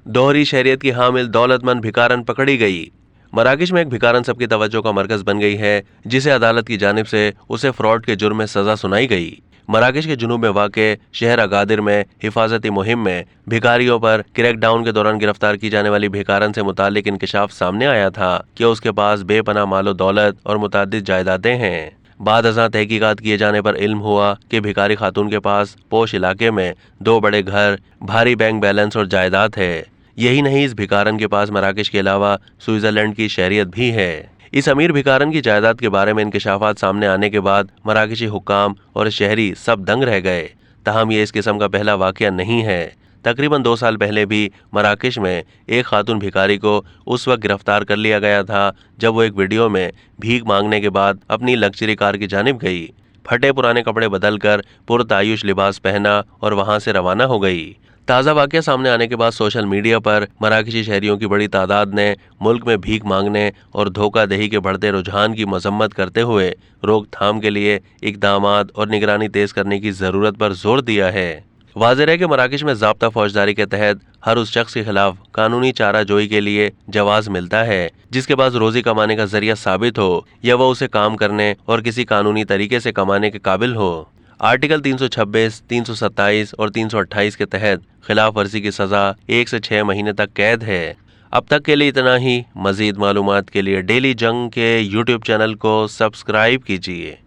दोहरी शहरियत की हामिल दौलतमंद भिखारन पकड़ी गई। मराकश में एक भिखारन सबकी तवज्जो का मरकज बन गई है, जिसे अदालत की जानिब से उसे फ्रॉड के जुर्म में सजा सुनाई गई। मराकश के जुनूब में वाक़े शहर अगादिर में हिफाजती मुहिम में भिखारियों पर क्रैकडाउन के दौरान गिरफ्तार की जाने वाली भिखारन से मुतालिक इंकशाफ सामने आया था कि उसके पास बेपनाह मालो दौलत और मुतअद्दिद जायदादें हैं। बाद अज़ां तहकीकात किए जाने पर इल्म हुआ कि भिखारी खातून के पास पोश इलाके में 2 बड़े घर, भारी बैंक बैलेंस और जायदाद है। यही नहीं, इस भिखारन के पास मराकश के अलावा स्विट्जरलैंड की शहरियत भी है। इस अमीर भिखारन की जायदाद के बारे में इंकशाफात सामने आने के बाद मराकशी हुक्काम और शहरी सब दंग रह गए। ताहम ये इस किस्म का पहला वाक़या नहीं है। तकरीबन 2 साल पहले भी मराकश में एक खातून भिखारी को उस वक्त गिरफ्तार कर लिया गया था जब वो एक वीडियो में भीख मांगने के बाद अपनी लग्जरी कार की जानिब गई, फटे पुराने कपड़े बदलकर पुरतायुश लिबास पहना और वहां से रवाना हो गई। ताज़ा वाक़या सामने आने के बाद सोशल मीडिया पर मराकशी शहरियों की बड़ी तादाद ने मुल्क में भीख मांगने और धोखाधड़ी के बढ़ते रुझान की मजम्मत करते हुए रोकथाम के लिए इक़दामात और निगरानी तेज करने की ज़रूरत पर जोर दिया है। वाज़ेह है कि मराकश में ज़ाब्ता फौजदारी के तहत हर उस शख्स के खिलाफ कानूनी चारा जोई के लिए जवाज़ मिलता है जिसके पास रोज़ी कमाने का जरिया साबित हो या वह उसे काम करने और किसी कानूनी तरीके से कमाने के काबिल हो। आर्टिकल 326, 327 और 328 के तहत खिलाफ वर्जी की सज़ा 1 से 6 महीने तक कैद है। अब तक के लिए इतना ही। मज़ीद मालूमात के लिए डेली जंग के यूट्यूब चैनल को सब्सक्राइब कीजिए।